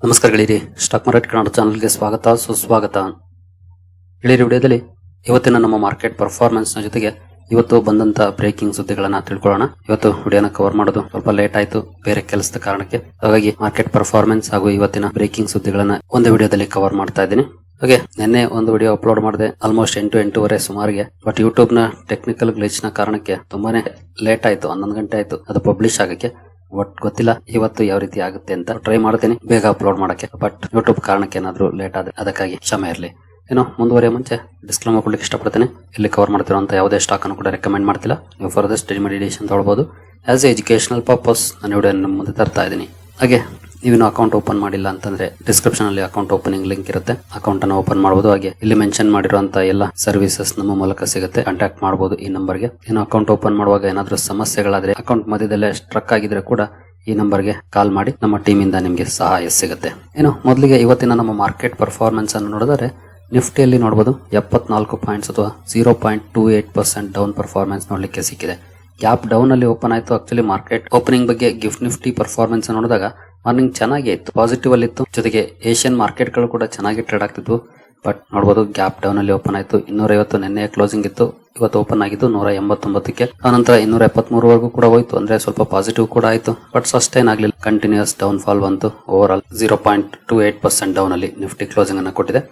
ನಮಸ್ಕಾರ ಗೆಳೆಯರಿ, stock market Kannada ಚಾನಲ್ಗೆ ಸ್ವಾಗತ ಸುಸ್ವಾಗತ. ಗೆಳೆಯರಿ, ವಿಡಿಯೋದಲ್ಲಿ ಇವತ್ತಿನ ನಮ್ಮ ಮಾರ್ಕೆಟ್ ಪರ್ಫಾರ್ಮೆನ್ಸ್ ನ ಜೊತೆಗೆ ಇವತ್ತು ಬಂದಂತ ಬ್ರೇಕಿಂಗ್ ಸುದ್ದಿಗಳನ್ನ ತಿಳ್ಕೊಳ್ಳೋಣ. ಇವತ್ತು ವಿಡಿಯೋನ ಕವರ್ ಮಾಡೋದು ಸ್ವಲ್ಪ ಲೇಟ್ ಆಯ್ತು, ಬೇರೆ ಕೆಲಸದ ಕಾರಣಕ್ಕೆ. ಹಾಗಾಗಿ ಮಾರ್ಕೆಟ್ ಪರ್ಫಾರ್ಮೆನ್ಸ್ ಹಾಗೂ ಇವತ್ತಿನ ಬ್ರೇಕಿಂಗ್ ಸುದ್ದಿಗಳನ್ನ ಒಂದೇ ವಿಡಿಯೋದಲ್ಲಿ ಕವರ್ ಮಾಡ್ತಾ ಇದ್ದೀನಿ. ಹಾಗೆ ನಿನ್ನೆ ಒಂದು ವಿಡಿಯೋ ಅಪ್ಲೋಡ್ ಮಾಡಿದೆ, ಆಲ್ಮೋಸ್ಟ್ 8-8:30 ಸುಮಾರಿಗೆ. ಬಟ್ ಯೂಟ್ಯೂಬ್ ನ ಟೆಕ್ನಿಕಲ್ ಗ್ಲಿಚ್ ನ ಕಾರಣಕ್ಕೆ ತುಂಬಾನೇ ಲೇಟ್ ಆಯ್ತು, 11 ಗಂಟೆ ಆಯ್ತು ಅದು ಪಬ್ಲಿಷ್ ಆಗಕ್ಕೆ. ಬಟ್ ಗೊತ್ತಿಲ್ಲ ಇವತ್ತು ಯಾವ ರೀತಿ ಆಗುತ್ತೆ ಅಂತ. ಟ್ರೈ ಮಾಡ್ತೀನಿ ಬೇಗ ಅಪ್ಲೋಡ್ ಮಾಡಕ್ಕೆ, ಬಟ್ ಯೂಟ್ಯೂಬ್ ಕಾರಣಕ್ಕೆ ಏನಾದ್ರು ಲೇಟ್ ಆದ್ರೆ ಅದಕ್ಕಾಗಿ ಕ್ಷಮೆ ಇರಲಿ. ಏನೋ ಮುಂದುವರಿಯ ಮುಂಚೆ ಡಿಸ್ಕ್ಲೇಮರ್ ಕೊಡ್ಲಿಕ್ಕೆ ಇಷ್ಟಪಡ್ತೀನಿ. ಇಲ್ಲಿ ಕವರ್ ಮಾಡ್ತಿರುವಂತ ಯಾವುದೇ ಸ್ಟಾಕ್ ಅನ್ನು ಕೂಡ ರೆಕಮೆಂಡ್ ಮಾಡ್ತಿಲ್ಲ. ನೀವು ಫರ್ದರ್ ಸ್ಟಡಿ ಮೆಡಿಟೇಷನ್ ತಗೊಳ್ಬಹುದು. ಆಸ್ ಎ ಎಜುಕೇಶನಲ್ ಪರ್ಪಸ್ ನಾನು ವಿಡಿಯೋ ನಿಮ್ಮ ಮುಂದೆ ತರ್ತಾ ಇದ್ದೀನಿ. ಹಾಗೆ ನೀವೇನು ಅಕೌಂಟ್ ಓಪನ್ ಮಾಡಿಲ್ಲ ಅಂತಂದ್ರೆ ಡಿಸ್ಕ್ರಿಪ್ಷನ್ ಅಲ್ಲಿ ಅಕೌಂಟ್ ಓಪನಿಂಗ್ ಲಿಂಕ್ ಇರುತ್ತೆ, ಅಕೌಂಟ್ ಅನ್ನು ಓಪನ್ ಮಾಡಬಹುದು. ಹಾಗೆ ಇಲ್ಲಿ ಮೆನ್ಷನ್ ಮಾಡಿರುವಂತ ಎಲ್ಲ ಸರ್ವಿಸಸ್ ನಮ್ಮ ಮೂಲಕ ಸಿಗುತ್ತೆ, ಕಾಂಟ್ಯಾಕ್ಟ್ ಮಾಡಬಹುದು ಈ ನಂಬರ್ಗೆ. ಏನು ಅಕೌಂಟ್ ಓಪನ್ ಮಾಡುವಾಗ ಏನಾದ್ರೂ ಸಮಸ್ಯೆಗಳಾದ್ರೆ, ಅಕೌಂಟ್ ಮಧ್ಯದಲ್ಲೇ ಸ್ಟ್ರಕ್ ಆಗಿದ್ರೆ ಕೂಡ ಈ ನಂಬರ್ಗೆ ಕಾಲ್ ಮಾಡಿ, ನಮ್ಮ ಟೀಮ್ ಇಂದ ನಿಮಗೆ ಸಹಾಯ ಸಿಗುತ್ತೆ. ಏನು ಮೊದಲಿಗೆ ಇವತ್ತಿನ ನಮ್ಮ ಮಾರ್ಕೆಟ್ ಪರ್ಫಾರ್ಮೆನ್ಸ್ ಅನ್ನು ನೋಡಿದರೆ ನಿಫ್ಟಿಯಲ್ಲಿ ನೋಡಬಹುದು 74 ಪಾಯಿಂಟ್ಸ್ ಅಥವಾ 0.28% ಡೌನ್ ಪರ್ಫಾರ್ಮೆನ್ಸ್ ನೋಡ್ಲಿಕ್ಕೆ ಸಿಕ್ಕಿದೆ. ಗ್ಯಾಪ್ ಡೌನ್ ಅಲ್ಲಿ ಓಪನ್ ಆಯ್ತು. ಆಕ್ಚುಲಿ ಮಾರ್ಕೆಟ್ ಓಪನಿಂಗ್ ಬಗ್ಗೆ ಗಿಫ್ಟ್ ನಿಫ್ಟಿ ಪರ್ಫಾರ್ಮೆನ್ಸ್ ನೋಡಿದಾಗ ಮಾರ್ನಿಂಗ್ ಚೆನ್ನಾಗಿ ಇತ್ತು, ಪಾಸಿಟಿವ್ ಅಲ್ಲಿ ಇತ್ತು. ಜೊತೆಗೆ ಏಷ್ಯನ್ ಮಾರ್ಕೆಟ್ ಗಳು ಕೂಡ ಚೆನ್ನಾಗಿ ಟ್ರೇಡ್ ಆಗ್ತಿದ್ವು. ಬಟ್ ನೋಡಬಹುದು ಗ್ಯಾಪ್ ಡೌನ್ ಅಲ್ಲಿ ಓಪನ್ ಆಯ್ತು. 250 ನಿನ್ನೆ ಕ್ಲೋಸಿಂಗ್ ಇತ್ತು, ಇವತ್ತು ಓಪನ್ ಆಗಿದ್ದು 189ಕ್ಕೆ. ಆನಂತರ 273 ವರೆಗೂ ಕೂಡ ಹೋಯ್ತು, ಅಂದ್ರೆ ಸ್ವಲ್ಪ ಪಾಸಿಟಿವ್ ಕೂಡ ಆಯ್ತು. ಬಟ್ ಸಸ್ಟೈನ್ ಆಗ್ಲಿಲ್ಲ, ಕಂಟಿನ್ಯೂಸ್ ಡೌನ್ ಫಾಲ್ ಬಂತು. ಓವರ್ ಆಲ್ 0.28% ಡೌನ್ ಅಲ್ಲಿ ನಿಫ್ಟಿ ಕ್ಲೋಸಿಂಗ್ ಅನ್ನು ಕೊಟ್ಟಿದೆ.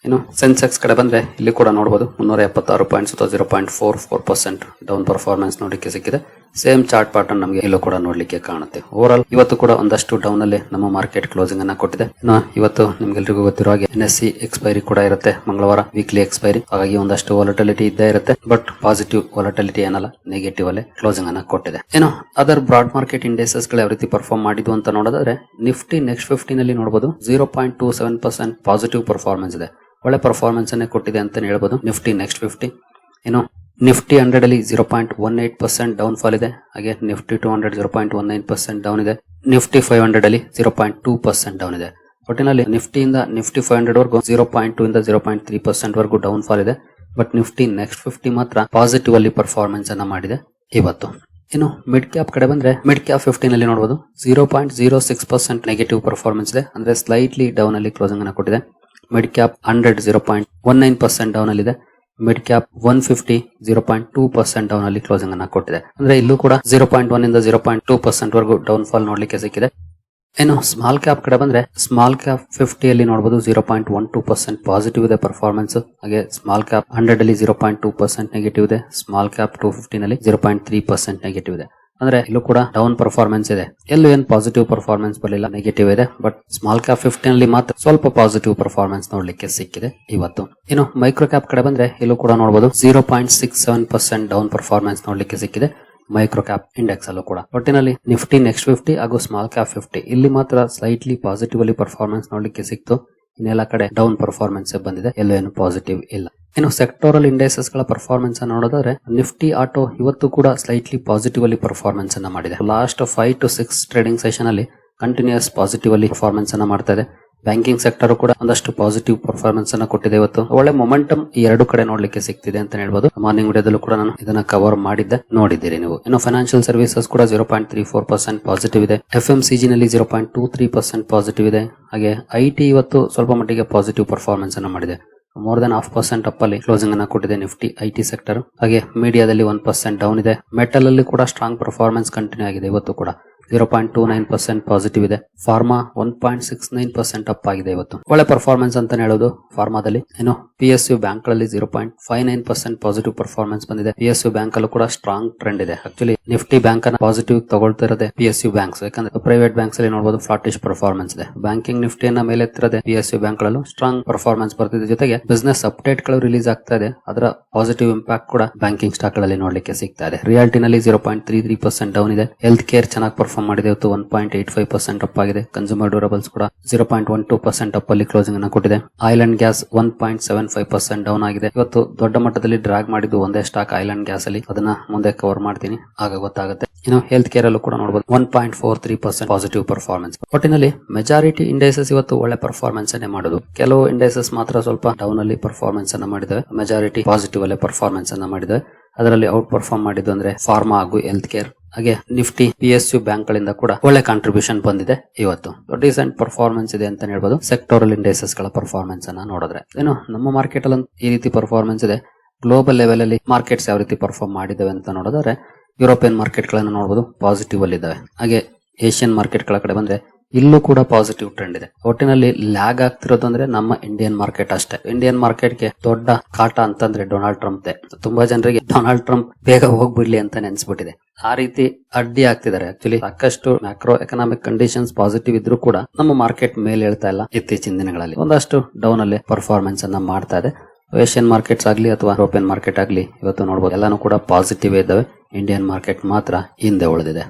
ಇನ್ನು ಸೆನ್ಸೆಕ್ಸ್ ಕಡೆ ಬಂದ್ರೆ ಇಲ್ಲಿ ಕೂಡ ನೋಡಬಹುದು 376 ಪಾಯಿಂಟ್ಸ್ ಅಥವಾ 0.44% ಡೌನ್ ಪರ್ಫಾರ್ಮೆನ್ಸ್ ನೋಡಲಿಕ್ಕೆ ಸಿಕ್ಕಿದೆ. ಸೇಮ್ ಚಾರ್ಟ್ ಪ್ಯಾಟರ್ನ್ ನಮಗೆ ಇಲ್ಲೂ ಕೂಡ ನೋಡ್ಲಿಕ್ಕೆ ಕಾಣುತ್ತೆ. ಓವರ್ ಆಲ್ ಇವತ್ತು ಕೂಡ ಒಂದಷ್ಟು ಡೌನ್ ಅಲ್ಲಿ ನಮ್ಮ ಮಾರ್ಕೆಟ್ ಕ್ಲೋಸಿಂಗ್ ಅನ್ನ ಕೊಟ್ಟಿದೆ. ಇನ್ನು ಇವತ್ತು ನಿಮ್ಗೆಲ್ರಿಗೂ ಗೊತ್ತಿರೋ ಹಾಗೆ NSE ಎಕ್ಸ್ಪೈರಿ ಕೂಡ ಇರುತ್ತೆ, ಮಂಗಳವಾರ ವೀಕ್ಲಿ ಎಕ್ಸ್ಪೈರಿ. ಹಾಗಾಗಿ ಒಂದಷ್ಟು ವಾಲಟಿಲಿಟಿ ಇದ್ದೇ ಇರುತ್ತೆ. ಬಟ್ ಪಾಸಿಟಿವ್ ವಾಲಟಿಲಿಟಿ ಏನಲ್ಲ, ನೆಗೆಟಿವ್ ಅಲ್ಲೇ ಕ್ಲೋಸಿಂಗ್ ಅನ್ನ ಕೊಟ್ಟಿದೆ. ಏನು ಅದರ್ ಬ್ರಾಡ್ ಮಾರ್ಕೆಟ್ ಇಂಡೆಕ್ಸಸ್ ಗಳು ಯಾವ ರೀತಿ ಪರ್ಫಾರ್ಮ್ ಮಾಡಿದ್ವು ಅಂತ ನೋಡಿದ್ರೆ, ನಿಫ್ಟಿ ನೆಕ್ಸ್ಟ್ 50 ನಲ್ಲಿ ನೋಡಬಹುದು 0.27% ಪಾಸಿಟಿವ್ ಪರ್ಫಾರ್ಮೆನ್ಸ್ ಇದೆ. ಒಳ್ಳೆ ಪರ್ಫಾರ್ಮೆನ್ಸ್ ಅನ್ನೇ ಕೊಟ್ಟಿದೆ ಅಂತ ಹೇಳ್ಬೋದು ನಿಫ್ಟಿ ನೆಕ್ಸ್ಟ್ 50. ಇನ್ನು ನಿಫ್ಟಿ 100 ಅಲ್ಲಿ 0.18% ಡೌನ್ ಫಾಲ್ ಇದೆ. ಹಾಗೆ ನಿಫ್ಟಿ 200 0.19% ಡೌನ್ ಇದೆ. ನಿಫ್ಟಿ 500 ಅಲ್ಲಿ 0.2% ಡೌನ್ ಇದೆ. ಒಟ್ಟಿನಲ್ಲಿ ನಿಫ್ಟಿಯಿಂದ ನಿಫ್ಟಿ 500 ವರೆಗೂ 0.2 ಇಂದ 0.3% ವರೆಗೂ ಡೌನ್ ಫಾಲ್ ಇದೆ. ಬಟ್ ನಿಫ್ಟಿ ನೆಕ್ಸ್ಟ್ 50 ಮಾತ್ರ ಪಾಸಿಟಿವ್ ಅಲ್ಲಿ ಪರ್ಫಾರ್ಮೆನ್ಸ್ ಅನ್ನ ಮಾಡಿದೆ ಇವತ್ತು. ಇನ್ನು ಮಿಡ್ ಕ್ಯಾಪ್ ಕಡೆ ಬಂದ್ರೆ ಮಿಡ್ ಕ್ಯಾಪ್ 50 ನಲ್ಲಿ ನೋಡಬಹುದು 0.06% ನೆಗೆಟಿವ್ ಪರ್ಫಾರ್ಮೆನ್ಸ್ ಇದೆ, ಅಂದ್ರೆ ಸ್ಲೈಟ್ಲಿ ಡೌನ್ ಅಲ್ಲಿ ಕ್ಲೋಸಿಂಗ್ ಅನ್ನ ಕೊಟ್ಟಿದೆ. ಮಿಡ್ ಕ್ಯಾಪ್ 100 0.19% ಡೌನ್ ಅಲ್ಲಿ ಇದೆ. ಮಿಡ್ ಕ್ಯಾಪ್ 150 0.2% ಡೌನ್ ಅಲ್ಲಿ ಕ್ಲೋಸಿಂಗ್ ಅನ್ನ ಕೊಟ್ಟಿದೆ. ಅಂದ್ರೆ ಇಲ್ಲೂ ಕೂಡ 0.1 ಇಂದ 0.2% ವರೆಗೂ ಡೌನ್ ಫಾಲ್ ನೋಡ್ಲಿಕ್ಕೆ ಸಿಕ್ಕಿದೆ. ಇನ್ನು ಸ್ಮಾಲ್ ಕ್ಯಾಪ್ ಕಡೆ ಬಂದ್ರೆ ಸ್ಮಾಲ್ ಕ್ಯಾಪ್ 50 ಅಲ್ಲಿ ನೋಡಬಹುದು 0.12% ಪಾಸಿಟಿವ್ ಇದೆ ಪರ್ಫಾರ್ಮೆನ್ಸ್. ಹಾಗೆ ಸ್ಮಾಲ್ ಕ್ಯಾಪ್ 100 ಅಲ್ಲಿ 0.2% ನೆಗೆಟಿವ್ ಇದೆ. ಸ್ಮಾಲ್ ಕ್ಯಾಪ್ 250 ನಲ್ಲಿ 0.3% ನೆಗೆಟಿವ್ ಇದೆ. ಅಂದ್ರೆ ಇಲ್ಲೂ ಕೂಡ ಡೌನ್ ಪರ್ಫಾರ್ಮೆನ್ಸ್ ಇದೆ. ಎಲ್ಲೂ ಏನ್ ಪಾಸಿಟಿವ್ ಪರ್ಫಾರ್ಮೆನ್ಸ್ ಬರಲಿಲ್ಲ, ನೆಗೆಟಿವ್ ಇದೆ. ಬಟ್ ಸ್ಮಾಲ್ ಕ್ಯಾಪ್ 50 ನಲ್ಲಿ ಮಾತ್ರ ಸ್ವಲ್ಪ ಪಾಸಿಟಿವ್ ಪರ್ಫಾರ್ಮೆನ್ಸ್ ನೋಡ್ಲಿಕ್ಕೆ ಸಿಕ್ಕಿದೆ ಇವತ್ತು. ಇನ್ನು ಮೈಕ್ರೋ ಕ್ಯಾಪ್ ಕಡೆ ಬಂದ್ರೆ ಇಲ್ಲೂ ಕೂಡ ನೋಡಬಹುದು 0.67% ಡೌನ್ ಪರ್ಫಾರ್ಮೆನ್ಸ್ ನೋಡ್ಲಿಕ್ಕೆ ಸಿಕ್ಕಿದೆ ಮೈಕ್ರೋ ಕ್ಯಾಪ್ ಇಂಡೆಕ್ಸ್ ಅಲ್ಲೂ ಕೂಡ. ಒಟ್ಟಿನಲ್ಲಿ ನಿಫ್ಟಿ ನೆಕ್ಸ್ಟ್ 50 ಹಾಗೂ ಸ್ಮಾಲ್ ಕ್ಯಾಪ್ 50 ಇಲ್ಲಿ ಮಾತ್ರ ಸ್ಲೈಟ್ಲಿ ಪಾಸಿಟಿವ್ ಅಲ್ಲಿ ಪರ್ಫಾರ್ಮೆನ್ಸ್ ನೋಡ್ಲಿಕ್ಕೆ ಸಿಕ್ತು. ಇನ್ನೆಲ್ಲ ಕಡೆ ಡೌನ್ ಪರ್ಫಾರ್ಮೆನ್ಸ್ ಬಂದಿದೆ, ಎಲ್ಲೂ ಏನು ಪಾಸಿಟಿವ್ ಇಲ್ಲ. ಇನ್ನು ಸೆಕ್ಟೋರಲ್ ಇಂಡೆಕ್ಸಸ್ ಗಳ ಪರ್ಫಾರ್ಮೆನ್ಸ್ ಅನ್ನು ನೋಡಿದ್ರೆ ನಿಫ್ಟಿ ಆಟೋ ಇವತ್ತು ಕೂಡ ಸ್ಲೈಟ್ಲಿ ಪಾಸಿಟಿವ್ ಅಲ್ಲಿ ಪರ್ಫಾರ್ಮೆನ್ಸ್ ಅನ್ನ ಮಾಡಿದೆ. ಲಾಸ್ಟ್ 5 to 6 ಟ್ರೇಡಿಂಗ್ ಸೆಷನ್ ಅಲ್ಲಿ ಕಂಟಿನ್ಯೂಸ್ ಪಾಸಿಟಿವ್ ಅಲ್ಲಿ ಪರ್ಫಾರ್ಮೆನ್ಸ್ ಅನ್ನ ಮಾಡ್ತಾ ಇದೆ. ಬ್ಯಾಂಕಿಂಗ್ ಸೆಕ್ಟರ್ ಕೂಡ ಒಂದಷ್ಟು ಪಾಸಿಟಿವ್ ಪರ್ಫಾರ್ಮೆನ್ಸ್ ಅನ್ನ ಕೊಟ್ಟಿದೆ ಇವತ್ತು. ಒಳ್ಳೆ ಮೊಮೆಂಟಮ್ ಈ ಎರಡು ಕಡೆ ನೋಡ್ಲಿಕ್ಕೆ ಸಿಗ್ತಿದೆ ಅಂತ ಹೇಳ್ಬೋದು. ಮಾರ್ನಿಂಗ್ ವಿಡಿಯೋದಲ್ಲೂ ಕೂಡ ನಾನು ಇದನ್ನ ಕವರ್ ಮಾಡಿದ್ದೆ, ನೋಡಿದ್ದೀರಿ ನೀವು. ಇನ್ನು ಫೈನಾನ್ಷಿಯಲ್ ಸರ್ವಿಸಸ್ ಕೂಡ 0.34% ಪಾಸಿಟಿವ್ ಇದೆ. FMCG ನಲ್ಲಿ 0.23% ಪಾಸಿಟಿವ್ ಇದೆ. ಹಾಗೆ IT ಇವತ್ತು ಸ್ವಲ್ಪ ಮಟ್ಟಿಗೆ ಪಾಸಿಟಿವ್ ಪರ್ಫಾರ್ಮೆನ್ಸ್ ಅನ್ನ ಮಾಡಿದೆ. ಮೋರ್ ದನ್ 0.5% ಅಪ್ ಅಲ್ಲಿ ಕ್ಲೋಸಿಂಗ್ ಅನ್ನ ಕೊಟ್ಟಿದೆ ನಿಫ್ಟಿ IT ಸೆಕ್ಟರ್. ಹಾಗೆ ಮೀಡಿಯಾದಲ್ಲಿ 1% ಡೌನ್ ಇದೆ. ಮೆಟಲ್ ಅಲ್ಲಿ ಕೂಡ ಸ್ಟ್ರಾಂಗ್ ಪರ್ಫಾರ್ಮೆನ್ಸ್ ಕಂಟಿನ್ಯೂ ಆಗಿದೆ ಇವತ್ತು ಕೂಡ 0.29% ಪಾಸಿಟಿವ್ ಇದೆ. ಫಾರ್ಮಾ 1.69% ಅಪ್ ಆಗಿದೆ ಇವತ್ತು. ಒಳ್ಳೆ ಪರ್ಫಾರ್ಮೆನ್ಸ್ ಅಂತ ಹೇಳೋದು ಫಾರ್ಮಾದಲ್ಲಿ. ಇನ್ನು PSU ಬ್ಯಾಂಕ್ ಗಳಲ್ಲಿ 0.59% ಪಾಸಿಟಿವ್ ಪರ್ಫಾರ್ಮೆನ್ಸ್ ಬಂದಿದೆ. PSU ಬ್ಯಾಂಕ್ ಅಲ್ಲೂ ಕೂಡ ಸ್ಟ್ರಾಂಗ್ ಟ್ರೆಂಡ್ ಇದೆ. ಆಕ್ಚುಲಿ ನಿಫ್ಟಿ ಬ್ಯಾಂಕ್ ಅನ್ನ ಪಾಸಿಟಿವ್ ತಗೊಳ್ತಿರೋದೇ PSU ಬ್ಯಾಂಕ್ಸ್, ಯಾಕಂದ್ರೆ ಪ್ರೈವೇಟ್ ಬ್ಯಾಂಕ್ಸ್ ಅಲ್ಲಿ ನೋಡಬಹುದು ಫ್ಲಾಟಿಶ್ ಪರ್ಫಾರ್ಮೆನ್ಸ್ ಇದೆ. ಬ್ಯಾಂಕಿಂಗ್ ನಿಫ್ಟಿಯನ್ನ ಮೇಲೆ ಎತ್ತಿರೋದೇ PSU ಬ್ಯಾಂಕ್ ಗಳಲ್ಲೂ ಸ್ಟ್ರಾಂಗ್ ಪರ್ಫಾರ್ಮೆನ್ಸ್ ಬರ್ತಿದೆ. ಜೊತೆಗೆ ಬಿಸ್ನೆಸ್ ಅಪ್ಡೇಟ್ ಗಳು ರಿಲೀಸ್ ಆಗ್ತಾ ಇದೆ, ಅದರ ಪಾಸಿಟಿವ್ ಇಂಪ್ಯಾಕ್ಟ್ ಕೂಡ ಬ್ಯಾಂಕಿಂಗ್ ಸ್ಟಾಕ್ ಗಳಲ್ಲಿ ನೋಡ್ಲಿಕ್ಕೆ ಸಿಗ್ತಾ ಇದೆ. ರಿಯಾಲ್ಟಿನಲ್ಲಿ 0.33% ಡೌನ್ ಇದೆ. ಹೆಲ್ತ್ ಕೇರ್ ಚೆನ್ನಾಗಿ ಪರ್ಫಾರ್ಮ್ ಮಾಡಿದೆ ಇವತ್ತು, 1.85% ಅಪ್ ಆಗಿದೆ. ಕನ್ಸ್ಯೂಮರ್ ಡ್ಯೂರಬಲ್ಸ್ ಕೂಡ 0.12% ಅಪ್ ಅಲ್ಲಿ ಕ್ಲೋಸಿಂಗ್ ಅನ್ನು ಕೊಟ್ಟಿದೆ. ಆಯಿಲ್ ಅಂಡ್ ಗ್ಯಾಸ್ 1.75% ಡೌನ್ ಆಗಿದೆ. ಇವತ್ತು ದೊಡ್ಡ ಮಟ್ಟದಲ್ಲಿ ಡ್ರಾಗ್ ಮಾಡಿದ್ದು ಒಂದೇ ಸ್ಟಾಕ್ ಆಯಿಲ್ ಅಂಡ್ ಗ್ಯಾಸ್ ಅಲ್ಲಿ, ಅದನ್ನ ಮುಂದೆ ಕವರ್ ಮಾಡ್ತೀನಿ, ಆಗ ಗೊತ್ತಾಗುತ್ತೆ. ಇನ್ನು ಹೆಲ್ತ್ ಕೇರ್ ಅಲ್ಲೂ ಕೂಡ ನೋಡಬಹುದು 1.43% ಪಾಸಿಟಿವ್ ಪರ್ಫಾರ್ಮೆನ್ಸ್. ಒಟ್ಟಿನಲ್ಲಿ ಮೆಜಾರಿಟಿ ಇಂಡೆಕ್ಸಸ್ ಇವತ್ತು ಒಳ್ಳೆ ಪರ್ಫಾರ್ಮೆನ್ಸ್ ಅನ್ನೇ ಮಾಡೋದು. ಕೆಲವು ಇಂಡೆಕ್ಸಸ್ ಮಾತ್ರ ಸ್ವಲ್ಪ ಡೌನ್ ಅಲ್ಲಿ ಪರ್ಫಾರ್ಮೆನ್ಸ್ ಅನ್ನ ಮಾಡಿದೆ. ಮೆಜಾರಿಟಿ ಪಾಸಿಟಿವ್ ಅಲ್ಲೇ ಪರ್ಫಾರ್ಮೆನ್ಸ್ ಅನ್ನ ಮಾಡಿದೆ. ಅದರಲ್ಲಿ ಔಟ್ ಪರ್ಫಾರ್ಮ್ ಮಾಡಿದ್ದು ಅಂದ್ರೆ ಫಾರ್ಮಾ ಹಾಗೂ ಹೆಲ್ತ್ ಕೇರ್. ಹಾಗೆ ನಿಫ್ಟಿ PSU ಬ್ಯಾಂಕ್ ಗಳಿಂದ ಕೂಡ ಒಳ್ಳೆ ಕಾಂಟ್ರಿಬ್ಯೂಷನ್ ಬಂದಿದೆ. ಇವತ್ತು ಡಿಸೆಂಟ್ ಪರ್ಫಾರ್ಮೆನ್ಸ್ ಇದೆ ಅಂತ ಹೇಳ್ಬೋದು. ಸೆಕ್ಟೋರಲ್ ಇಂಡೈಸಸ್ ಗಳ ಪರ್ಫಾರ್ಮೆನ್ಸ್ ಅನ್ನ ನೋಡಿದ್ರೆ ನಮ್ಮ ಮಾರ್ಕೆಟ್ ಅಲ್ಲಿ ಈ ರೀತಿ ಪರ್ಫಾರ್ಮೆನ್ಸ್ ಇದೆ. ಗ್ಲೋಬಲ್ ಲೆವೆಲ್ ಅಲ್ಲಿ ಮಾರ್ಕೆಟ್ಸ್ ಯಾವ ರೀತಿ ಪರ್ಫಾರ್ಮ್ ಮಾಡಿದಾವೆ ಅಂತ ನೋಡಿದ್ರೆ ಯುರೋಪಿಯನ್ ಮಾರ್ಕೆಟ್ ಗಳನ್ನ ನೋಡಬಹುದು, ಪಾಸಿಟಿವ್ ಅಲ್ಲಿ ಇದಾವೆ. ಹಾಗೆ ಏಷ್ಯನ್ ಮಾರ್ಕೆಟ್ ಗಳ ಕಡೆ ಬಂದ್ರೆ ಇಲ್ಲೂ ಕೂಡ ಪಾಸಿಟಿವ್ ಟ್ರೆಂಡ್ ಇದೆ. ಒಟ್ಟಿನಲ್ಲಿ ಲ್ಯಾಗ್ ಆಗ್ತಿರೋದು ಅಂದ್ರೆ ನಮ್ಮ ಇಂಡಿಯನ್ ಮಾರ್ಕೆಟ್ ಅಷ್ಟೇ. ಇಂಡಿಯನ್ ಮಾರ್ಕೆಟ್ಗೆ ದೊಡ್ಡ ಕಾಟ ಅಂತಂದ್ರೆ ಡೊನಾಲ್ಡ್ ಟ್ರಂಪ್. ತುಂಬಾ ಜನರಿಗೆ ಡೊನಾಲ್ಡ್ ಟ್ರಂಪ್ ಬೇಗ ಹೋಗ್ಬಿಡ್ಲಿ ಅಂತ ನೆನ್ಸ್ಬಿಟ್ಟಿದೆ. ಆ ರೀತಿ ಅಡ್ಡಿ ಆಗ್ತಿದ್ದಾರೆ. ಆಕ್ಚುಲಿ ಸಾಕಷ್ಟು ಮ್ಯಾಕ್ರೋ ಎಕನಾಮಿಕ್ ಕಂಡೀಷನ್ಸ್ ಪಾಸಿಟಿವ್ ಇದ್ರೂ ಕೂಡ ನಮ್ಮ ಮಾರ್ಕೆಟ್ ಮೇಲೆ ಹೇಳ್ತಾ ಇಲ್ಲ. ಇತ್ತೀಚಿನ ದಿನಗಳಲ್ಲಿ ಒಂದಷ್ಟು ಡೌನ್ ಅಲ್ಲಿ ಪರ್ಫಾರ್ಮೆನ್ಸ್ ಅನ್ನ ಮಾಡ್ತಾ ಇದೆ. ಏಷ್ಯನ್ ಮಾರ್ಕೆಟ್ಸ್ ಆಗ್ಲಿ ಅಥವಾ ಯುರೋಪಿಯನ್ ಮಾರ್ಕೆಟ್ ಆಗ್ಲಿ ಇವತ್ತು ನೋಡಬಹುದು ಎಲ್ಲಾನು ಕೂಡ ಪಾಸಿಟಿವ್ ಇದ್ದಾವೆ. ಇಂಡಿಯನ್ ಮಾರ್ಕೆಟ್ ಮಾತ್ರ ಹಿಂದೆ ಉಳಿದಿದೆ.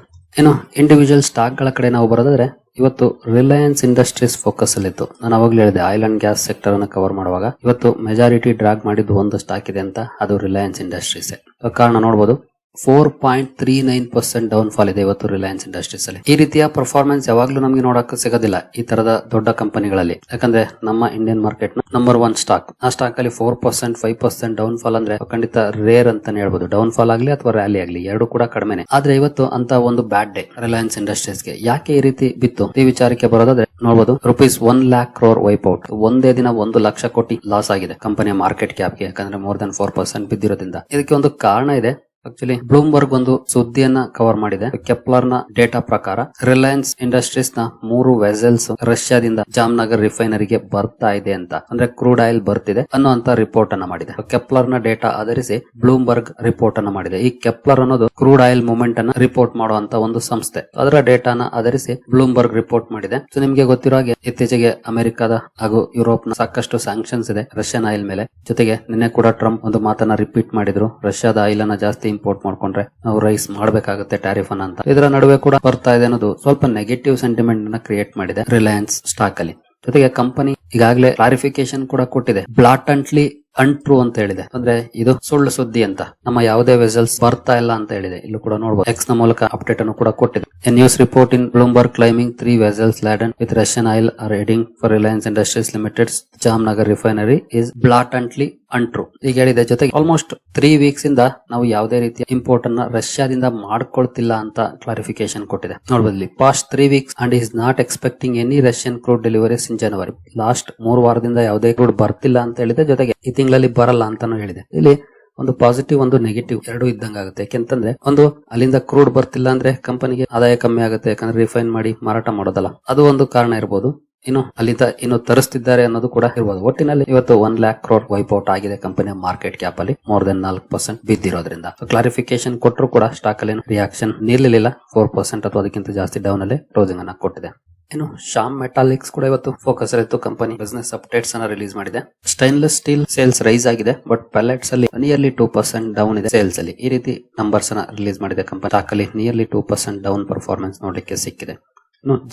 ಇಂಡಿವಿಜುವಲ್ ಸ್ಟಾಕ್ ಗಳ ಕಡೆ ನಾವು ಬರೋದಾದ್ರೆ ಇವತ್ತು ರಿಲಯನ್ಸ್ ಇಂಡಸ್ಟ್ರೀಸ್ ಫೋಕಸ್ ಅಲ್ಲಿತ್ತು. ನಾನು ಅವಾಗಲೇ ಹೇಳಿದೆ ಆಯಿಲ್ ಅಂಡ್ ಗ್ಯಾಸ್ ಸೆಕ್ಟರ್ ಅನ್ನು ಕವರ್ ಮಾಡುವಾಗ ಇವತ್ತು ಮೆಜಾರಿಟಿ ಡ್ರಾಗ್ ಮಾಡಿದ್ದು ಒಂದು ಸ್ಟಾಕ್ ಇದೆ ಅಂತ, ಅದು ರಿಲಯನ್ಸ್ ಇಂಡಸ್ಟ್ರೀಸ್. ಕಾರಣ ನೋಡಬಹುದು 4.39% ಡೌನ್ ಫಾಲ್ ಇದೆ ಇವತ್ತು ರಿಲಯನ್ಸ್ ಇಂಡಸ್ಟ್ರೀಸ್ ಅಲ್ಲಿ. ಈ ರೀತಿಯ ಪರ್ಫಾರ್ಮೆನ್ಸ್ ಯಾವಾಗ್ಲೂ ನಮಗೆ ನೋಡಕ್ಕೆ ಸಿಗೋದಿಲ್ಲ ಈ ತರದ ದೊಡ್ಡ ಕಂಪನಿಗಳಲ್ಲಿ. ಯಾಕಂದ್ರೆ ನಮ್ಮ ಇಂಡಿಯನ್ ಮಾರ್ಕೆಟ್ ನ ನಂಬರ್ 1 ಸ್ಟಾಕ್, ಆ ಸ್ಟಾಕ್ ಅಲ್ಲಿ 4% 5% ಡೌನ್ ಫಾಲ್ ಅಂದ್ರೆ ಖಂಡಿತ ರೇರ್ ಅಂತಾನೆ ಹೇಳ್ಬೋದು. ಡೌನ್ ಫಾಲ್ ಆಗ್ಲಿ ಅಥವಾ ರ್ಯಾಲಿ ಆಗ್ಲಿ ಎರಡು ಕೂಡ ಕಡಿಮೆನೆ. ಆದ್ರೆ ಇವತ್ತು ಅಂತ ಒಂದು ಬ್ಯಾಡ್ ಡೇ ರಿಲಯನ್ಸ್ ಇಂಡಸ್ಟ್ರೀಸ್ ಗೆ. ಯಾಕೆ ಈ ರೀತಿ ಬಿತ್ತು ಈ ವಿಚಾರಕ್ಕೆ ಬರೋದಾದ್ರೆ ನೋಡಬಹುದು ₹1 lakh crore ವೈಪ್ ಔಟ್. ಒಂದೇ ದಿನ 1 ಲಕ್ಷ ಕೋಟಿ ಲಾಸ್ ಆಗಿದೆ ಕಂಪನಿಯ ಮಾರ್ಕೆಟ್ ಕ್ಯಾಪ್ ಗೆ. ಯಾಕಂದ್ರೆ ಮೋರ್ ದನ್ 4% ಬಿದ್ದಿರೋದ್ರಿಂದ. ಇದಕ್ಕೆ ಒಂದು ಕಾರಣ ಇದೆ. ಆಕ್ಚುಲಿ ಬ್ಲೂಮ್ಬರ್ಗ್ ಒಂದು ಸುದ್ದಿಯನ್ನ ಕವರ್ ಮಾಡಿದೆ. ಕೆಪ್ಲರ್ ನ ಡೇಟಾ ಪ್ರಕಾರ ರಿಲಯನ್ಸ್ ಇಂಡಸ್ಟ್ರೀಸ್ ನ 3 ವೆಸಲ್ಸ್ ರಷ್ಯಾದಿಂದ ಜಾಮ್ನಗರ್ ರಿಫೈನರಿಗೆ ಬರ್ತಾ ಇದೆ ಅಂತ, ಅಂದ್ರೆ ಕ್ರೂಡ್ ಆಯಿಲ್ ಬರ್ತಿದೆ ಅನ್ನುವಂತ ರಿಪೋರ್ಟ್ ಅನ್ನ ಮಾಡಿದೆ. ಕೆಪ್ಲರ್ ನ ಡೇಟಾ ಆಧರಿಸಿ ಬ್ಲೂಮ್ಬರ್ಗ್ ರಿಪೋರ್ಟ್ ಅನ್ನ ಮಾಡಿದೆ. ಈ ಕೆಪ್ಲರ್ ಅನ್ನೋದು ಕ್ರೂಡ್ ಆಯಿಲ್ ಮೂವ್ಮೆಂಟ್ ಅನ್ನ ರಿಪೋರ್ಟ್ ಮಾಡುವಂತ ಒಂದು ಸಂಸ್ಥೆ. ಅದರ ಡೇಟಾನ ಆಧರಿಸಿ ಬ್ಲೂಮ್ಬರ್ಗ್ ರಿಪೋರ್ಟ್ ಮಾಡಿದೆ. ಸೊ ನಿಮ್ಗೆ ಗೊತ್ತಿರೋ ಹಾಗೆ ಇತ್ತೀಚೆಗೆ ಅಮೆರಿಕದ ಹಾಗೂ ಯುರೋಪ್ ನ ಸಾಕಷ್ಟು ಸ್ಯಾಂಕ್ಷನ್ಸ್ ಇದೆ ರಷ್ಯನ್ ಆಯಿಲ್ ಮೇಲೆ. ಜೊತೆಗೆ ನಿನ್ನೆ ಕೂಡ ಟ್ರಂಪ್ ಒಂದು ಮಾತನ್ನ ರಿಪೀಟ್ ಮಾಡಿದ್ರು, ರಷ್ಯಾದ ಆಯಿಲ್ ಅನ್ನ ಜಾಸ್ತಿ ಇಂಪೋರ್ಟ್ ಮಾಡ್ಕೊಂಡ್ರೆ ನಾವು ರೈಸ್ ಮಾಡಬೇಕಾಗುತ್ತೆ ಟ್ಯಾರಿಫ್ ಅನ್ನ ಅಂತ. ಇದರ ನಡುವೆ ಕೂಡ ಬರ್ತಾ ಇದೆ ಅನ್ನೋದು ಸ್ವಲ್ಪ ನೆಗೆಟಿವ್ ಸೆಂಟಿಮೆಂಟ್ ಅನ್ನ ಕ್ರಿಯೇಟ್ ಮಾಡಿದೆ ರಿಲಯನ್ಸ್ ಸ್ಟಾಕ್ ಅಲ್ಲಿ. ಜೊತೆಗೆ ಕಂಪನಿ ಈಗಾಗಲೇ ಕ್ಲಾರಿಫಿಕೇಶನ್ ಕೂಡ ಕೊಟ್ಟಿದೆ. ಬ್ಲಾಟಂಟ್ಲಿ ಅನ್ಟ್ರೂ ಅಂತ ಹೇಳಿದೆ, ಅಂದ್ರೆ ಇದು ಸುಳ್ಳು ಸುದ್ದಿ ಅಂತ, ನಮ್ಮ ಯಾವುದೇ ವೆಸಲ್ಸ್ ಬರ್ತಾ ಇಲ್ಲ ಅಂತ ಹೇಳಿದೆ. ಇಲ್ಲೂ ಕೂಡ ನೋಡಬಹುದು ಎಕ್ಸ್ ನ ಮೂಲಕ ಅಪ್ಡೇಟ್ ಅನ್ನು ಕೂಡ ಕೊಟ್ಟಿದೆ. A news report in Bloomberg claiming 3 vessels laden with Russian oil are heading for Reliance Industries Limited's Jamnagar refinery is blatantly untrue ಈಗ ಹೇಳಿದೆ. ಜೊತೆಗೆ ಆಲ್ಮೋಸ್ಟ್ 3 ವೀಕ್ಸ್ ಇಂದ ನಾವು ಯಾವುದೇ ರೀತಿಯ ಇಂಪೋರ್ಟ್ ಅನ್ನ ರಷ್ಯಾದಿಂದ ಮಾಡ್ಕೊಳ್ತಿಲ್ಲ ಅಂತ ಕ್ಲಾರಿಫಿಕೇಶನ್ ಕೊಟ್ಟಿದೆ. ನೋಡಬಹುದು past 3 weeks and is not expecting any Russian crude deliveries in January. Last 3 ವಾರದಿಂದ ಯಾವುದೇ ಕ್ರೂಡ್ ಬರ್ತಿಲ್ಲ ಅಂತ ಹೇಳಿದೆ. ಜೊತೆಗೆ ಈ ತಿಂಗಳಲ್ಲಿ ಬರಲ್ಲ ಅಂತಾನು ಹೇಳಿದೆ. ಇಲ್ಲಿ ಒಂದು ಪಾಸಿಟಿವ್ ಒಂದು ನೆಗೆಟಿವ್ ಎರಡು ಇದ್ದಂಗ ಆಗುತ್ತೆ. ಯಾಕೆಂತಂದ್ರೆ ಒಂದು ಅಲ್ಲಿಂದ ಕ್ರೂಡ್ ಬರ್ತಿಲ್ಲ ಅಂದ್ರೆ ಕಂಪನಿಗೆ ಆದಾಯ ಕಮ್ಮಿ ಆಗುತ್ತೆ, ಯಾಕಂದ್ರೆ ರಿಫೈನ್ ಮಾಡಿ ಮಾರಾಟ ಮಾಡೋದಲ್ಲ, ಅದು ಒಂದು ಕಾರಣ ಇರಬಹುದು. ಇನ್ನು ತರಿಸ್ತಿದ್ದಾರೆ ಅನ್ನೋದು ಕೂಡ ಇರಬಹುದು. ಒಟ್ಟಿನಲ್ಲಿ ಇವತ್ತು 1 lakh crore ವೈಪ್ ಔಟ್ ಆಗಿದೆ ಕಂಪನಿಯ ಮಾರ್ಕೆಟ್ ಕ್ಯಾಪ್ ಅಲ್ಲಿ, ಮೋರ್ ದೆನ್ 4% ಬಿದ್ದಿರೋದ್ರಿಂದ. ಕ್ಲಾರಿಫಿಕೇಶನ್ ಕೊಟ್ಟರು ಕೂಡ ಸ್ಟಾಕ್ ಅಲ್ಲಿ ರಿಯಾಕ್ಷನ್ ನಿಲ್ಲಲಿಲ್ಲ. 4% ಅಥವಾ ಅದಕ್ಕಿಂತ ಜಾಸ್ತಿ ಡೌನ್ ಅಲ್ಲಿ ಕ್ಲೋಸಿಂಗ್ ಅನ್ನ ಕೊಟ್ಟಿದೆ. ಇನ್ನು ಶ್ಯಾಮ್ ಮೆಟಾಲಿಕ್ಸ್ ಕೂಡ ಇವತ್ತು ಫೋಕಸ್ ಇತ್ತು. ಕಂಪನಿ ಬಿಸಿನೆಸ್ ಅಪ್ಡೇಟ್ಸ್ ಅನ್ನ ರಿಲೀಸ್ ಮಾಡಿದೆ. ಸ್ಟೈನ್ಲೆಸ್ ಸ್ಟೀಲ್ ಸೇಲ್ಸ್ ರೈಸ್ ಆಗಿದೆ, ಬಟ್ ಪೆಲೆಟ್ಸ್ ಅಲ್ಲಿ ನಿಯರ್ಲಿ 2% ಡೌನ್ ಇದೆ ಸೇಲ್ಸ್ ಅಲ್ಲಿ. ಈ ರೀತಿ ನಂಬರ್ಸ್ ಅನ್ನ ರಿಲೀಸ್ ಮಾಡಿದೆ ಕಂಪನಿ. ಸ್ಟಾಕ್ ಅಲ್ಲಿ ನಿಯರ್ಲಿ 2% ಡೌನ್ ಪರ್ಫಾರ್ಮೆನ್ಸ್ ನೋಡಲಿಕ್ಕೆ ಸಿಕ್ಕಿದೆ.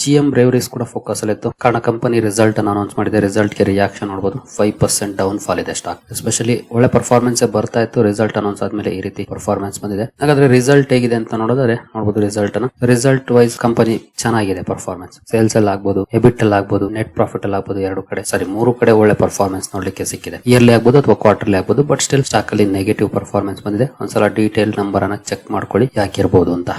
GM ಬ್ರೇವರೀಸ್ ಕೂಡ ಫೋಕಸ್ ಅಲ್ಲಿತ್ತು. ಕಾರಣ ಕಂಪನಿ ರಿಸಲ್ಟ್ ಅನ್ನು ಅನೌನ್ಸ್ ಮಾಡಿದೆ. ರಿಸಲ್ಟ್ ಗೆ ರಿಯಾಕ್ಷನ್ ನೋಡಬಹುದು 5% ಡೌನ್ ಫಾಲ್ ಇದೆ ಸ್ಟಾಕ್. ಎಸ್ಪೆಷಲಿ ಒಳ್ಳೆ ಪರ್ಫಾರ್ಮೆನ್ಸ್ ಬರ್ತಾ ಇತ್ತು. ರಿಸಲ್ಟ್ ಅನೌನ್ಸ್ ಆದ್ಮೇಲೆ ಈ ರೀತಿ ಪರ್ಫಾರ್ಮೆನ್ಸ್ ಬಂದಿದೆ. ಹಾಗಾದ್ರೆ ರಿಸಲ್ಟ್ ಹೇಗಿದೆ ಅಂತ ನೋಡಿದ್ರೆ ನೋಡಬಹುದು ರಿಸಲ್ಟ್ ವೈಸ್ ಕಂಪನಿ ಚೆನ್ನಾಗಿದೆ ಪರ್ಫಾರ್ಮೆನ್ಸ್. ಸೇಲ್ಸ್ ಅಲ್ಲಿ ಆಗ್ಬಹುದು, ಎಬಿಟ್ ಅಲ್ಲಿ ಆಗ್ಬಹುದು, ನೆಟ್ ಪ್ರಾಫಿಟ್ ಅಲ್ಲಿ ಆಗ್ಬಹುದು, 3 ಕಡೆ ಒಳ್ಳೆ ಪರ್ಫಾರ್ಮೆನ್ಸ್ ನೋಡ್ಲಿಕ್ಕೆ ಸಿಕ್ಕಿದೆ. ಇಯರ್ಲಿ ಆಗ್ಬಹುದು ಅಥವಾ ಕ್ವಾರ್ಟರ್ಲಿ ಆಗ್ಬಹುದು, ಬಟ್ ಸ್ಟಿಲ್ ಸ್ಟಾಕ್ ಅಲ್ಲಿ ನೆಗೆಟಿವ್ ಪರ್ಫಾರ್ಮೆನ್ಸ್ ಬಂದಿದೆ. ಒಂದ್ಸಲ ಡೀಟೇಲ್ ನಂಬರ್ ಅನ್ನ ಚೆಕ್ ಮಾಡ್ಕೊಳ್ಳಿ ಯಾಕಿರಬಹುದು ಅಂತ.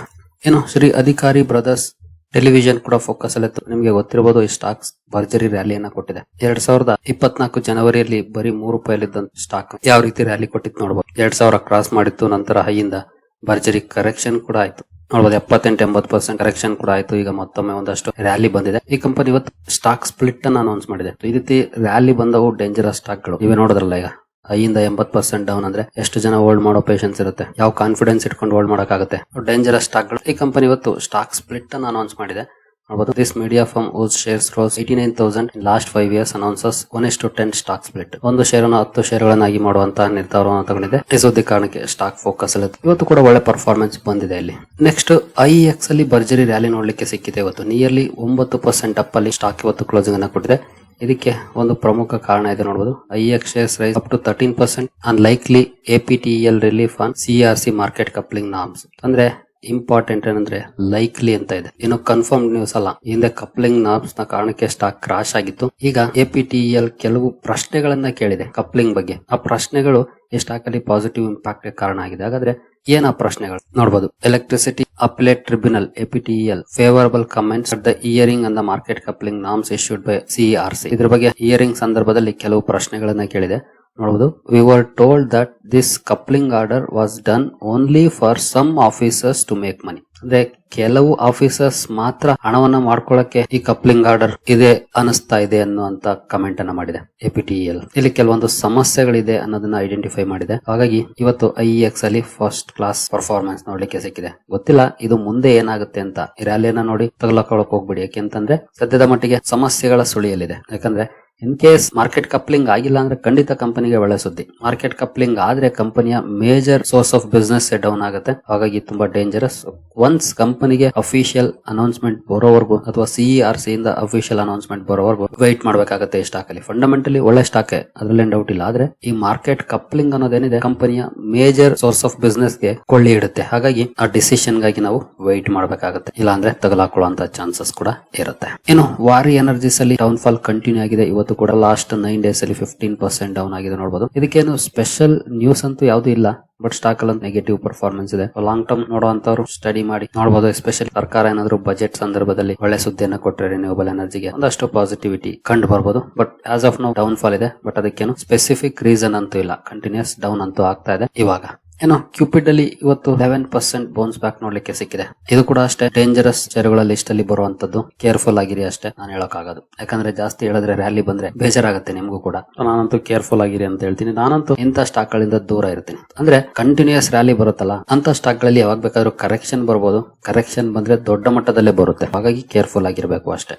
ಶ್ರೀ ಅಧಿಕಾರಿ ಬ್ರದರ್ಸ್ ಟೆಲಿವಿಷನ್ ಕೂಡ ಫೋಕಸ್ ಅಲ್ಲಿತ್ತು. ನಿಮಗೆ ಗೊತ್ತಿರಬಹುದು ಈ ಸ್ಟಾಕ್ಸ್ ಭರ್ಜರಿ ರ್ಯಾಲಿಯನ್ನ ಕೊಟ್ಟಿದೆ. 2024 ಜನವರಿಯಲ್ಲಿ ಬರೀ ₹3 ಸ್ಟಾಕ್ ಯಾವ ರೀತಿ ರ್ಯಾಲಿ ಕೊಟ್ಟಿತ್ತು ನೋಡಬಹುದು. 2000 ಕ್ರಾಸ್ ಮಾಡಿತ್ತು. ನಂತರ ಹೈಯಿಂದ ಭರ್ಜರಿ ಕರೆಕ್ಷನ್ ಕೂಡ ಆಯ್ತು. ನೋಡಬಹುದು 78-80% ಕರೆಕ್ಷನ್ ಕೂಡ ಆಯ್ತು. ಈಗ ಮತ್ತೊಮ್ಮೆ ಒಂದಷ್ಟು ರ್ಯಾಲಿ ಬಂದಿದೆ. ಈ ಕಂಪನಿ ಇವತ್ತು ಸ್ಟಾಕ್ ಸ್ಪ್ಲಿಟ್ ಅನ್ನು ಅನೌನ್ಸ್ ಮಾಡಿದೆ. ಈ ರೀತಿ ರ್ಯಾಲಿ ಬಂದವು ಡೇಂಜರಸ್ ಸ್ಟಾಕ್ ಗಳು. ನೀವೇ ನೋಡಿದ್ರಲ್ಲ, ಈಗ 5% ಡೌನ್ ಅಂದ್ರೆ ಎಷ್ಟು ಜನ ಹೋಲ್ಡ್ ಮಾಡೋ ಪೇಷನ್ಸ್ ಇರುತ್ತೆ, ಯಾವ ಕಾನ್ಫಿಡೆನ್ಸ್ ಇಟ್ಕೊಂಡು ಹೋಲ್ಡ್ ಮಾಡಕ್ಕಾಗುತ್ತೆ. ಡೇಂಜರಸ್ ಸ್ಟಾಕ್ ಗಳು. ಈ ಕಂಪನಿ ಇವತ್ತು ಸ್ಟಾಕ್ ಸ್ಪ್ಲಿಟ್ ಅನ್ನು ಅನೌನ್ಸ್ ಮಾಡಿದೆ. ನೋಡಬಹುದು this media firm whose shares rose 89,000 in last 5 years announces 1:10 stock split. ಒಂದು ಶೇರ್ ಅನ್ನು 10 ಶೇರ್ಗಳನ್ನಾಗಿ ಮಾಡುವಂತಹ ನಿರ್ಧಾರವನ್ನು ತಗೊಂಡಿದೆ. ಈ ಸುದ್ದಿ ಕಾರಣಕ್ಕೆ ಸ್ಟಾಕ್ ಫೋಕಸ್ ಅಲ್ಲಿ ಇವತ್ತು ಕೂಡ ಒಳ್ಳೆ ಪರ್ಫಾರ್ಮೆನ್ಸ್ ಬಂದಿದೆ. ಇಲ್ಲಿ ನೆಕ್ಸ್ಟ್ IEX ಅಲ್ಲಿ ಭರ್ಜರಿ ರ್ಯಾಲಿ ನೋಡ್ಲಿಕ್ಕೆ ಸಿಕ್ಕಿದೆ. ಇವತ್ತು ನಿಯರ್ಲಿ 9% ಅಪ್ ಅಲ್ಲಿ ಸ್ಟಾಕ್ ಇವತ್ತು ಕ್ಲೋಸಿಂಗ್ ಅನ್ನ ಕೊಟ್ಟಿದೆ. ಇದಕ್ಕೆ ಒಂದು ಪ್ರಮುಖ ಕಾರಣ ಇದೆ ನೋಡಬಹುದು. IEX shares rise up to 13% and likely APTEL relief on CRC market coupling norms. ಅಂದ್ರೆ ಇಂಪಾರ್ಟೆಂಟ್ ಏನಂದ್ರೆ ಲೈಕ್ಲಿ ಅಂತ ಇದೆ, ಇನ್ನು ಕನ್ಫರ್ಮ್ ನ್ಯೂಸ್ ಅಲ್ಲ. ಹಿಂದೆ ಕಪ್ಲಿಂಗ್ ನಾರ್ಮ್ಸ್ ನ ಕಾರಣಕ್ಕೆ ಸ್ಟಾಕ್ ಕ್ರಾಶ್ ಆಗಿತ್ತು. ಈಗ APTEL ಕೆಲವು ಪ್ರಶ್ನೆಗಳನ್ನ ಕೇಳಿದೆ ಕಪ್ಲಿಂಗ್ ಬಗ್ಗೆ. ಆ ಪ್ರಶ್ನೆಗಳು ಈ ಸ್ಟಾಕ್ ಅಲ್ಲಿ ಪಾಸಿಟಿವ್ ಇಂಪ್ಯಾಕ್ಟ್ ಕಾರಣ ಆಗಿದೆ. ಹಾಗಾದ್ರೆ ಏನ ಪ್ರಶ್ನೆಗಳು ನೋಡಬಹುದು. Electricity Appellate Tribunal APTEL favorable comments at the hearing on the market coupling norms issued by CERC. ಇದ್ರ ಬಗ್ಗೆ ಹಿಯರಿಂಗ್ ಸಂದರ್ಭದಲ್ಲಿ ಕೆಲವು ಪ್ರಶ್ನೆಗಳನ್ನ ಕೇಳಿದೆ ನೋಡಬಹುದು. We were told that this coupling order was done only for some officers to make money. ಅಂದ್ರೆ ಕೆಲವು officers ಮಾತ್ರ ಹಣವನ್ನ ಮಾಡ್ಕೊಳ್ಳಕ್ಕೆ ಈ ಕಪ್ಲಿಂಗ್ ಆರ್ಡರ್ ಇದೆ ಅನಿಸ್ತಾ ಇದೆ ಅನ್ನುವಂತ ಕಮೆಂಟ್ ಅನ್ನ ಮಾಡಿದೆ APTEL. ಇಲ್ಲಿ ಕೆಲವೊಂದು ಸಮಸ್ಯೆಗಳಿದೆ ಅನ್ನೋದನ್ನ ಐಡೆಂಟಿಫೈ ಮಾಡಿದೆ. ಹಾಗಾಗಿ ಇವತ್ತು IEX ಅಲ್ಲಿ ಫಸ್ಟ್ ಕ್ಲಾಸ್ ಪರ್ಫಾರ್ಮೆನ್ಸ್ ನೋಡ್ಲಿಕ್ಕೆ ಸಿಕ್ಕಿದೆ. ಗೊತ್ತಿಲ್ಲ ಇದು ಮುಂದೆ ಏನಾಗುತ್ತೆ ಅಂತ. ಈ ರ್ಯಾಲಿಯನ್ನ ನೋಡಿ ತಗಲಕೊಳ್ಳಕ್ ಹೋಗ್ಬಿಡಿ. ಯಾಕೆಂತಂದ್ರೆ ಸದ್ಯದ ಮಟ್ಟಿಗೆ ಸಮಸ್ಯೆಗಳ ಸುಳಿಯಲಿದೆ. ಯಾಕಂದ್ರೆ ಇನ್ ಕೇಸ್ ಮಾರ್ಕೆಟ್ ಕಪ್ಲಿಂಗ್ ಆಗಿಲ್ಲ ಅಂದ್ರೆ ಖಂಡಿತ ಕಂಪನಿಗೆ ಒಳ್ಳೆ ಸುದ್ದಿ. ಮಾರ್ಕೆಟ್ ಕಪ್ಲಿಂಗ್ ಆದ್ರೆ ಕಂಪನಿಯ major source of business down ಆಗುತ್ತೆ. ಹಾಗಾಗಿ ತುಂಬಾ ಡೇಂಜರಸ್. ಒನ್ಸ್ ಕಂಪನಿಗೆ ಅಫಿಷಿಯಲ್ ಅನೌನ್ಸ್ಮೆಂಟ್ ಬರೋವರೆಗೂ ಅಥವಾ CERC ಇಂದ ಅಫಿಷಿಯಲ್ ಅನೌನ್ಸ್ಮೆಂಟ್ ಬರೋವರೆಗೂ ವೆಯ್ಟ್ ಮಾಡಬೇಕಾಗುತ್ತೆ ಈ ಸ್ಟಾಕ್ ಅಲ್ಲಿ. ಫಂಡಮೆಂಟಲಿ ಒಳ್ಳೆ ಸ್ಟಾಕ್, ಅದ್ರಲ್ಲೇನ್ ಡೌಟ್ ಇಲ್ಲ. ಆದ್ರೆ ಈ ಮಾರ್ಕೆಟ್ ಕಪ್ಲಿಂಗ್ ಅನ್ನೋದೇನಿದೆ ಕಂಪನಿಯ ಮೇಜರ್ ಸೋರ್ಸ್ ಆಫ್ ಬಿಸ್ನೆಸ್ ಗೆ ಕೊಳ್ಳಿ ಇಡುತ್ತೆ. ಹಾಗಾಗಿ ಆ ಡಿಸಿಷನ್ ಗಾಗಿ ನಾವು ವೆಯ್ಟ್ ಮಾಡಬೇಕಾಗುತ್ತೆ. ಇಲ್ಲ ಅಂದ್ರೆ ತಗಲಾಕೊಳ್ಳುವಂತ ಚಾನ್ಸಸ್ ಕೂಡ ಇರುತ್ತೆ. ಇನ್ನು ವಾರಿ ಎನರ್ಜೀಸ್ ಅಲ್ಲಿ ಡೌನ್ ಫಾಲ್ ಕಂಟಿನ್ಯೂ ಆಗಿದೆ. ಇವತ್ತು ಕೂಡ ಲಾಸ್ಟ್ 9 ಡೇಸ್ ಅಲ್ಲಿ 15% ಡೌನ್ ಆಗಿದೆ ನೋಡಬಹುದು. ಇದಕ್ಕೇನು ಸ್ಪೆಷಲ್ ನ್ಯೂಸ್ ಅಂತೂ ಯಾವ್ದು ಇಲ್ಲ. ಬಟ್ ಸ್ಟಾಕ್ ಅಲ್ಲಿ ನೆಗೆಟಿವ್ ಪರ್ಫಾರ್ಮೆನ್ಸ್ ಇದೆ. ಲಾಂಗ್ ಟರ್ಮ್ ನೋಡುವಂತವ್ರು ಸ್ಟಡಿ ಮಾಡಿ ನೋಡಬಹುದು. ಎಸ್ಪೆಷಲಿ ಸರ್ಕಾರ ಏನಾದ್ರು ಬಜೆಟ್ ಸಂದರ್ಭದಲ್ಲಿ ಒಳ್ಳೆ ಸುದ್ದಿಯನ್ನು ಕೊಟ್ಟರೆ ರಿನ್ಯೂವಬಲ್ ಎನರ್ಜಿಗೆ ಒಂದಷ್ಟು ಪಾಸಿಟಿವಿಟಿ ಕಂಡು ಬರ್ಬೋದು. But as of now down fall ಇದೆ. ಬಟ್ ಅದಕ್ಕೇನು ಸ್ಪೆಸಿಫಿಕ್ ರೀಸನ್ ಅಂತೂ ಇಲ್ಲ. ಕಂಟಿನ್ಯೂಸ್ ಡೌನ್ ಅಂತೂ ಆಗ್ತಾ ಇದೆ. ಇವಾಗ ಏನೋ ಕ್ಯೂಪಿಡ್ ಅಲ್ಲಿ ಇವತ್ತು 11% ಬೌನ್ಸ್ ಬ್ಯಾಕ್ ನೋಡ್ಲಿಕ್ಕೆ ಸಿಕ್ಕಿದೆ. ಇದು ಕೂಡ ಅಷ್ಟೇ ಡೇಂಜರಸ್ ಶೇರುಗಳ ಲಿಸ್ಟ್ ಅಲ್ಲಿ ಬರುವಂತದ್ದು. ಕೇರ್ಫುಲ್ ಆಗಿರಿ ಅಷ್ಟೇ ನಾನು ಹೇಳಕ್ಕಾಗೋದು. ಯಾಕಂದ್ರೆ ಜಾಸ್ತಿ ಹೇಳಿದ್ರೆ ರ್ಯಾಲಿ ಬಂದ್ರೆ ಬೇಜಾರಾಗುತ್ತೆ ನಿಮ್ಗೂ ಕೂಡ. ನಾನಂತೂ ಕೇರ್ಫುಲ್ ಆಗಿರಿ ಅಂತ ಹೇಳ್ತೀನಿ. ನಾನಂತೂ ಇಂಥ ಸ್ಟಾಕ್ ಗಳಿಂದ ದೂರ ಇರ್ತೀನಿ. ಅಂದ್ರೆ ಕಂಟಿನ್ಯೂಸ್ ರ್ಯಾಲಿ ಬರುತ್ತಲ್ಲ ಅಂತ ಸ್ಟಾಕ್ ಗಳಲ್ಲಿ ಯಾವಾಗ ಬೇಕಾದ್ರೂ ಕರೆಕ್ಷನ್ ಬರ್ಬೋದು. ಕರೆಕ್ಷನ್ ಬಂದ್ರೆ ದೊಡ್ಡ ಮಟ್ಟದಲ್ಲೇ ಬರುತ್ತೆ. ಹಾಗಾಗಿ ಕೇರ್ಫುಲ್ ಆಗಿರ್ಬೇಕು ಅಷ್ಟೇ.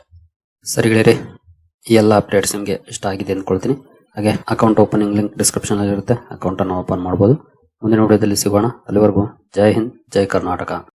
ಸರಿಗಳಿರಿ, ಈ ಎಲ್ಲ ಅಪ್ಡೇಟ್ಸ್ ನಿಮ್ಗೆ ಇಷ್ಟ ಆಗಿದೆ ಅಂದ್ಕೊಳ್ತೀನಿ. ಹಾಗೆ ಅಕೌಂಟ್ ಓಪನಿಂಗ್ ಲಿಂಕ್ ಡಿಸ್ಕ್ರಿಪ್ಷನ್ ಅಲ್ಲಿ ಇರುತ್ತೆ. ಅಕೌಂಟ್ ಅನ್ನು ಓಪನ್ ಮಾಡಬಹುದು. ಮುಂದಿನ ವಿಡಿಯೋದಲ್ಲಿ ಸಿಗೋಣ. ಅಲ್ಲಿವರೆಗೂ ಜೈ ಹಿಂದ್, ಜೈ ಕರ್ನಾಟಕ.